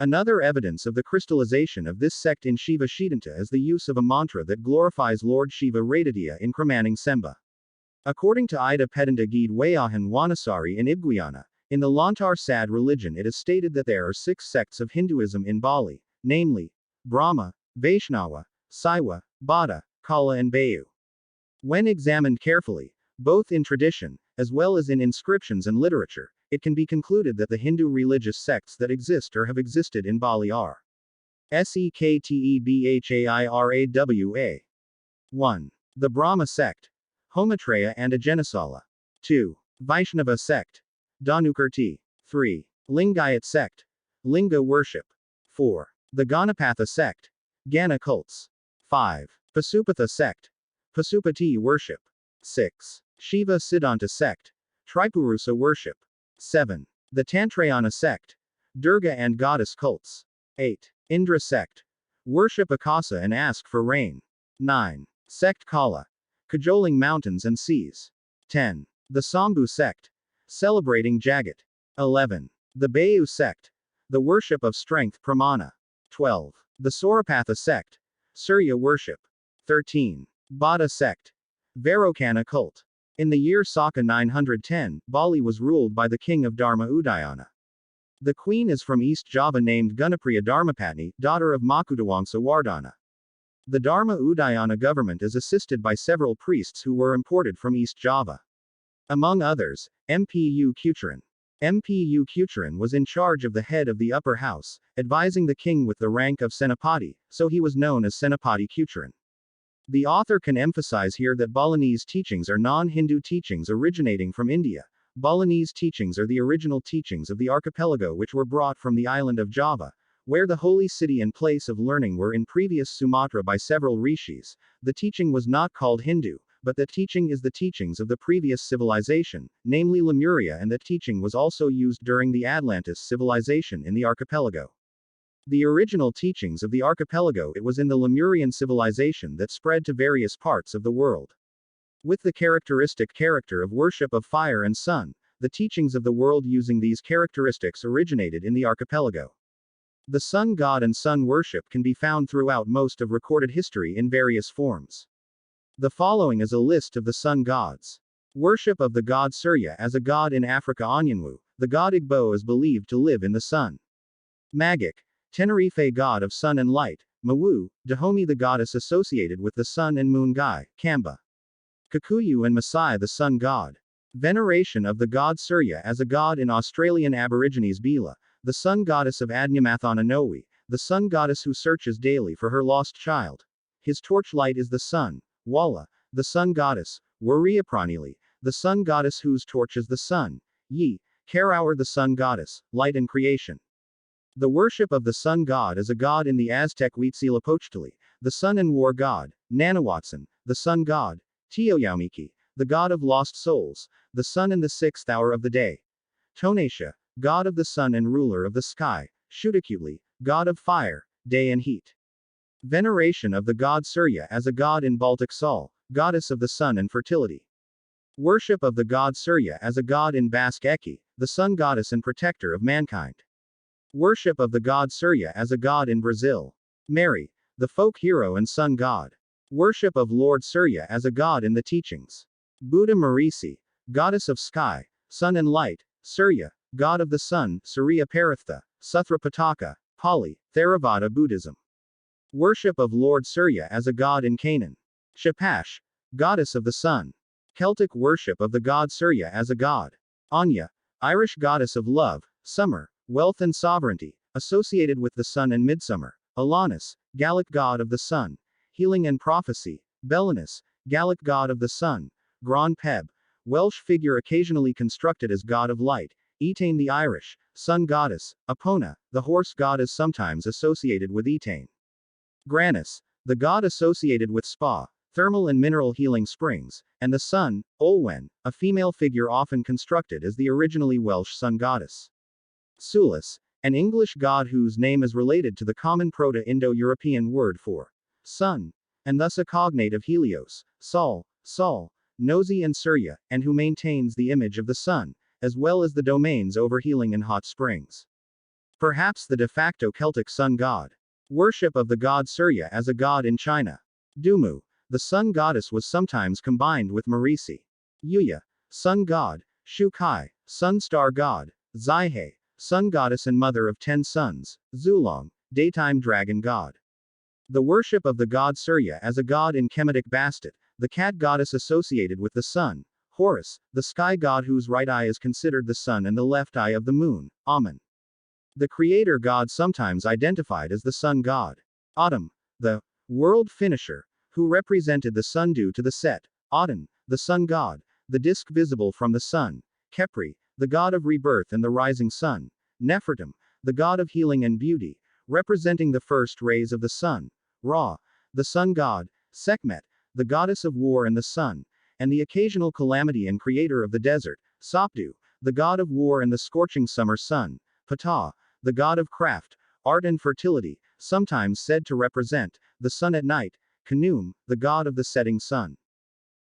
Another evidence of the crystallization of this sect in Shiva Siddhanta is the use of a mantra that glorifies Lord Shiva Raditya in Kramanang Semba. According to Ida Pedanta Geed Wayahan Wanasari in Ibguyana, in the Lontar Sad religion it is stated that there are 6 sects of Hinduism in Bali, namely, Brahma, Vaishnava, Saiva, Bada, Kala and Bayu. When examined carefully, both in tradition, as well as in inscriptions and literature, it can be concluded that the Hindu religious sects that exist or have existed in Bali are Sektebhairawa. 1. The Brahma sect. Homatraya and Ajenasala. 2. Vaishnava sect. Dhanukirti. 3. Lingayat sect. Linga worship. 4. The Ganapatha sect. Gana cults. 5. Pasupatha sect. Pasupati worship. 6. Shiva Siddhanta sect. Tripurusa worship. 7. The Tantrayana sect. Durga and goddess cults. 8. Indra sect. Worship Akasa and ask for rain. 9. Sect Kala. Cajoling mountains and seas. 10. The Sambhu sect. Celebrating Jagat. 11. The Bayu sect. The worship of strength Pramana. 12. The Saurapatha sect. Surya worship. 13. Bada sect. Vairocana cult. In the year Saka 910, Bali was ruled by the king of Dharma Udayana. The queen is from East Java named Gunapriya Dharmapatni, daughter of Makudawangsa Wardana. The Dharma Udayana government is assisted by several priests who were imported from East Java. Among others, Mpu Kucharan. Mpu Kucharan was in charge of the head of the upper house, advising the king with the rank of Senapati, so he was known as Senapati Kucharan. The author can emphasize here that Balinese teachings are non-Hindu teachings originating from India. Balinese teachings are the original teachings of the archipelago which were brought from the island of Java, where the holy city and place of learning were in previous Sumatra by several rishis. The teaching was not called Hindu, but the teaching is the teachings of the previous civilization, namely Lemuria, and the teaching was also used during the Atlantis civilization in the archipelago. The original teachings of the archipelago it was in the Lemurian civilization that spread to various parts of the world. With the characteristic character of worship of fire and sun, the teachings of the world using these characteristics originated in the archipelago. The sun god and sun worship can be found throughout most of recorded history in various forms. The following is a list of the sun gods. Worship of the god Surya as a god in Africa. Anyanwu, the god Igbo is believed to live in the sun. Magic. Tenerife god of sun and light. Mawu, Dahomey the goddess associated with the sun and moon Gai, Kamba. Kikuyu and Maasai the sun god. Veneration of the god Surya as a god in Australian Aborigines. Bila, the sun goddess of Adnyamathana Noe, the sun goddess who searches daily for her lost child. His torchlight is the sun. Wala, the sun goddess. Waria Pranili, the sun goddess whose torch is the sun. Yi, Karaur the sun goddess, light and creation. The worship of the sun god is a god in the Aztec Huitzilopochtli, the sun and war god. Nanawatson, the sun god. Teoyaumiki, the god of lost souls, the sun in the 6th hour of the day. Tonasha, god of the sun and ruler of the sky. Shutakuli, god of fire, day and heat. Veneration of the god Surya as a god in Baltic Sol, goddess of the sun and fertility. Worship of the god Surya as a god in Basque Eki, the sun goddess and protector of mankind. Worship of the god Surya as a god in Brazil. Mary, the folk hero and sun god. Worship of Lord Surya as a god in the teachings. Buddha Marisi, goddess of sky, sun and light. Surya, god of the sun. Surya Paratha, Sutra Pitaka, Pali, Theravada Buddhism. Worship of Lord Surya as a god in Canaan. Shapash, goddess of the sun. Celtic worship of the god Surya as a god. Anya, Irish goddess of love, summer, wealth and sovereignty, associated with the sun and midsummer. Alanus, Gallic god of the sun. Healing and prophecy. Belinus, Gallic god of the sun. Gran Peb, Welsh figure occasionally constructed as god of light. Etain the Irish, sun goddess. Epona, the horse god is sometimes associated with Etain. Granus, the god associated with spa, thermal and mineral healing springs, and the sun. Olwen, a female figure often constructed as the originally Welsh sun goddess. Sulis, an English god whose name is related to the common Proto-Indo-European word for sun, and thus a cognate of Helios, Sol, Nosy and Surya, and who maintains the image of the sun, as well as the domains over healing and hot springs. Perhaps the de facto Celtic sun god. Worship of the god Surya as a god in China. Dumu, the sun goddess, was sometimes combined with Marisi. Yuya, sun god. Shu Kai, sun star god. Zaihe, sun goddess and mother of 10 sons. Zulong, daytime dragon god. The worship of the god Surya as a god in Kemetic Bastet, the cat goddess associated with the sun. Horus, the sky god whose right eye is considered the sun and the left eye of the moon. Amun, the creator god sometimes identified as the sun god. Autumn, the world finisher, who represented the sun due to the set. Aten, the sun god, the disk visible from the sun. Khepri, the god of rebirth and the rising sun. Nefertum, the god of healing and beauty, representing the first rays of the sun. Ra, the sun god. Sekhmet, the goddess of war and the sun, and the occasional calamity and creator of the desert. Sopdu, the god of war and the scorching summer sun. Ptah, the god of craft, art and fertility, sometimes said to represent the sun at night. Khnum, the god of the setting sun.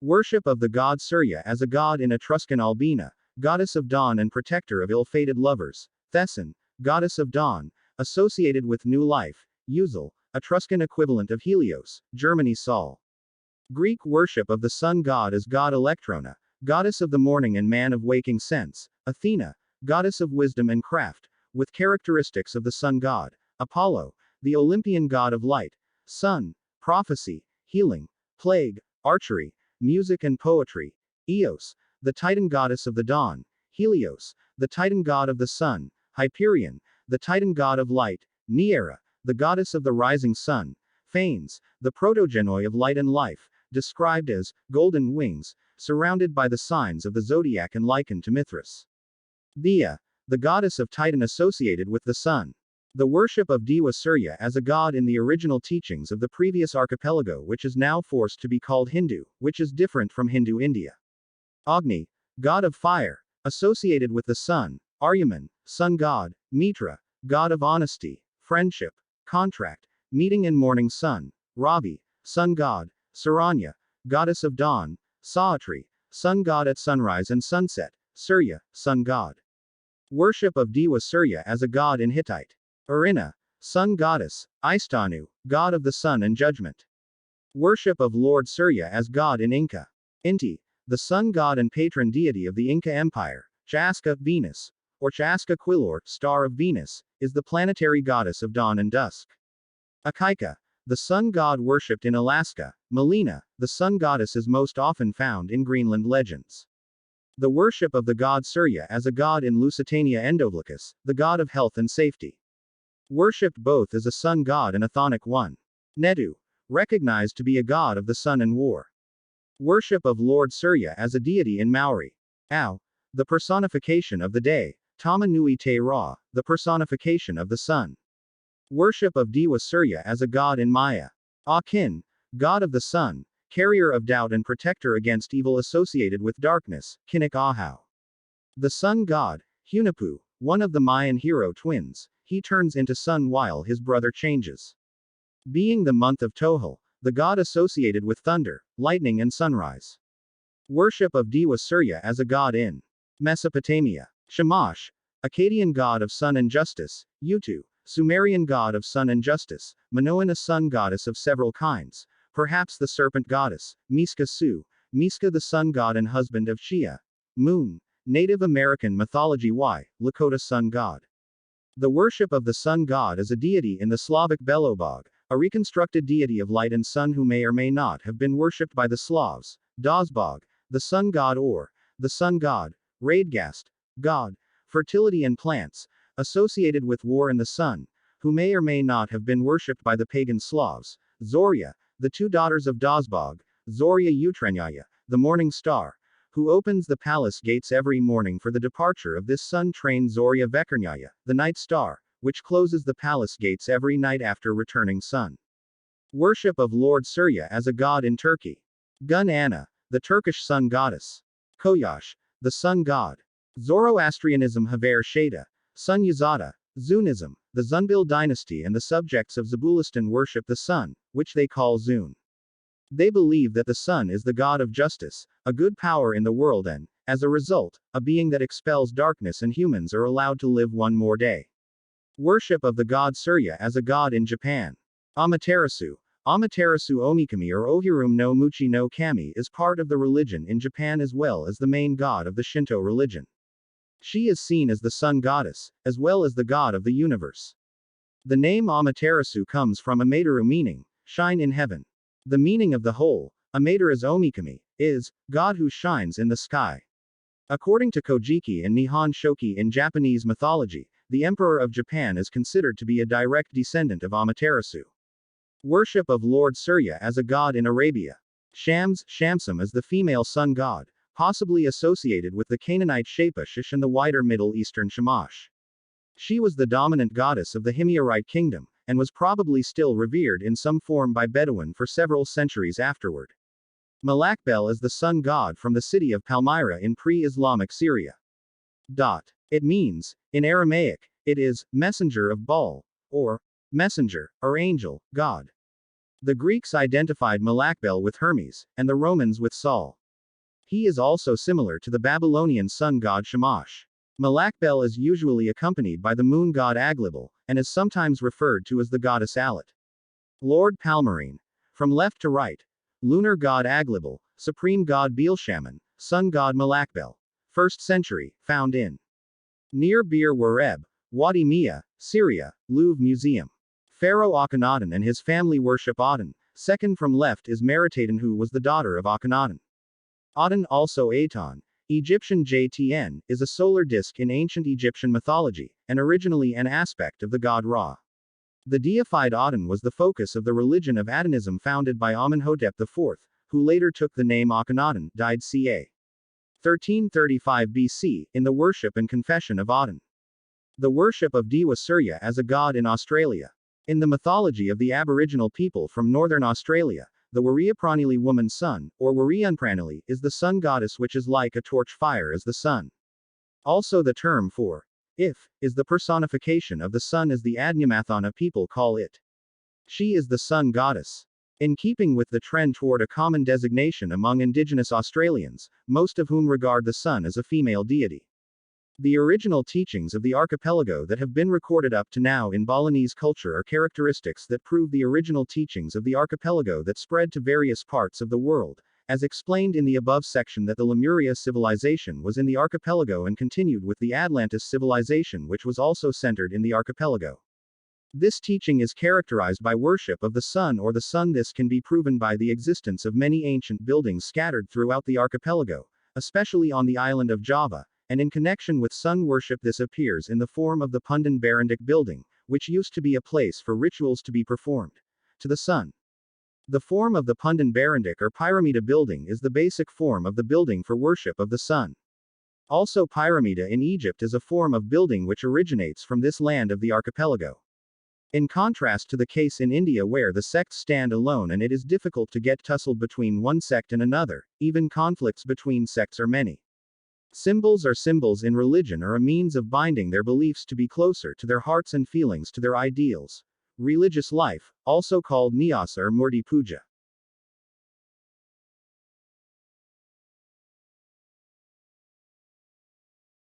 Worship of the god Surya as a god in Etruscan Albina, goddess of dawn and protector of ill-fated lovers. Thesan, goddess of dawn, associated with new life. Uzel, Etruscan equivalent of Helios, Germany Sol. Greek worship of the sun god as god Electrona, goddess of the morning and man of waking sense. Athena, goddess of wisdom and craft, with characteristics of the sun god. Apollo, the Olympian god of light, sun, prophecy, healing, plague, archery, music and poetry. Eos, the Titan goddess of the dawn. Helios, the Titan god of the sun. Hyperion, the Titan god of light. Neaera, the goddess of the rising sun. Phanes, the protogenoi of light and life, described as golden wings, surrounded by the signs of the zodiac and likened to Mithras. Dia, the goddess of Titan associated with the sun. The worship of Dewa Surya as a god in the original teachings of the previous archipelago, which is now forced to be called Hindu, which is different from Hindu India. Agni, god of fire, associated with the sun. Aryaman, sun god. Mitra, god of honesty, friendship, contract, meeting and morning sun. Ravi, sun god. Saranya, goddess of dawn. Saatri, sun god at sunrise and sunset. Surya, sun god. Worship of Dewa Surya as a god in Hittite. Urina, sun goddess. Istanu, god of the sun and judgment. Worship of Lord Surya as god in Inca. Inti, the sun god and patron deity of the Inca Empire. Chaska, Venus, or Chaska Quilor, star of Venus, is the planetary goddess of dawn and dusk. Akaika, the sun god worshipped in Alaska. Melina, the sun goddess, is most often found in Greenland legends. The worship of the god Surya as a god in Lusitania Endovlicus, the god of health and safety. Worshipped both as a sun god and a chthonic one. Netu, recognized to be a god of the sun and war. Worship of Lord Surya as a deity in Maori. Au, the personification of the day. Tama Nui Te Ra, the personification of the sun. Worship of Dewa Surya as a god in Maya. Akin, god of the sun, carrier of doubt and protector against evil associated with darkness. Kinik Ahau. The sun god. Hunapu, one of the Mayan hero twins, he turns into sun while his brother changes. Being the month of Tohel, the god associated with thunder, lightning and sunrise. Worship of Dewa Surya as a god in Mesopotamia. Shamash, Akkadian god of sun and justice. Utu, Sumerian god of sun and justice. Minoan, a sun goddess of several kinds, perhaps the serpent goddess. Miska Su, Miska, the sun god and husband of Shia. Moon, Native American mythology. Y, Lakota sun god. The worship of the sun god as a deity in the Slavic Belobog, a reconstructed deity of light and sun who may or may not have been worshipped by the Slavs. Dazbog, the sun god or the sun god. Radgast, god, fertility and plants, associated with war and the sun, who may or may not have been worshipped by the pagan Slavs. Zorya, the two daughters of Dazbog. Zorya Utrenyaya, the morning star, who opens the palace gates every morning for the departure of this sun-trained Zorya Vekernyaya, the night star, which closes the palace gates every night after returning sun. Worship of Lord Surya as a god in Turkey. Gun Anna, the Turkish sun goddess. Koyash, the sun god. Zoroastrianism. Haver Shada, Sun Yazada. Zunism, the Zunbil dynasty and the subjects of Zabulistan worship the sun, which they call Zun. They believe that the sun is the god of justice, a good power in the world and, as a result, a being that expels darkness and humans are allowed to live one more day. Worship of the god Surya as a god in Japan. Amaterasu. Amaterasu Omikami or Ohirum no Muchi no Kami is part of the religion in Japan as well as the main god of the Shinto religion. She is seen as the sun goddess, as well as the god of the universe. The name Amaterasu comes from Amateru meaning, shine in heaven. The meaning of the whole, Amateru is Omikami, is, God who shines in the sky. According to Kojiki and Nihon Shoki in Japanese mythology, the Emperor of Japan is considered to be a direct descendant of Amaterasu. Worship of Lord Surya as a god in Arabia. Shams, Shamsum is the female sun god, possibly associated with the Canaanite Shapashish and the wider Middle Eastern Shamash. She was the dominant goddess of the Himyarite kingdom, and was probably still revered in some form by Bedouin for several centuries afterward. Malakbel is the sun god from the city of Palmyra in pre-Islamic Syria. It means, in Aramaic, it is, messenger of Baal, or messenger, or angel, god. The Greeks identified Malakbel with Hermes, and the Romans with Sol. He is also similar to the Babylonian sun god Shamash. Malakbel is usually accompanied by the moon god Aglibel, and is sometimes referred to as the goddess Alat. Lord Palmyrene. From left to right. Lunar god Aglibel, supreme god Beelshaman, sun god Malakbel. 1st century, found in near Bir Wareb, Wadi Mia, Syria, Louvre Museum. Pharaoh Akhenaten and his family worship Aten. Second from left is Meriteten, who was the daughter of Akhenaten. Aten, also Aton, Egyptian JTN, is a solar disk in ancient Egyptian mythology, and originally an aspect of the god Ra. The deified Aten was the focus of the religion of Atenism founded by Amenhotep IV, who later took the name Akhenaten, died ca. 1335 BC, in the worship and confession of Aten. The worship of Dewa Surya as a god in Australia. In the mythology of the Aboriginal people from northern Australia, the Wariapranili woman sun, or Warianpranili, is the sun goddess which is like a torch fire as the sun. Also the term for if is the personification of the sun as the Adnyamathana people call it. She is the sun goddess. In keeping with the trend toward a common designation among indigenous Australians, most of whom regard the sun as a female deity. The original teachings of the archipelago that have been recorded up to now in Balinese culture are characteristics that prove the original teachings of the archipelago that spread to various parts of the world, as explained in the above section, that the Lemuria civilization was in the archipelago and continued with the Atlantis civilization, which was also centered in the archipelago. This teaching is characterized by worship of the sun or the sun. This can be proven by the existence of many ancient buildings scattered throughout the archipelago, especially on the island of Java. And in connection with sun worship, this appears in the form of the Pundan Barandik building, which used to be a place for rituals to be performed to the sun. The form of the Pundan Barandik or Pyramida building is the basic form of the building for worship of the sun. Also, Pyramida in Egypt is a form of building which originates from this land of the archipelago. In contrast to the case in India, where the sects stand alone and it is difficult to get tussled between one sect and another, even conflicts between sects are many. Symbols or symbols in religion are a means of binding their beliefs to be closer to their hearts and feelings to their ideals. Religious life, also called Nyasa or Murti Puja.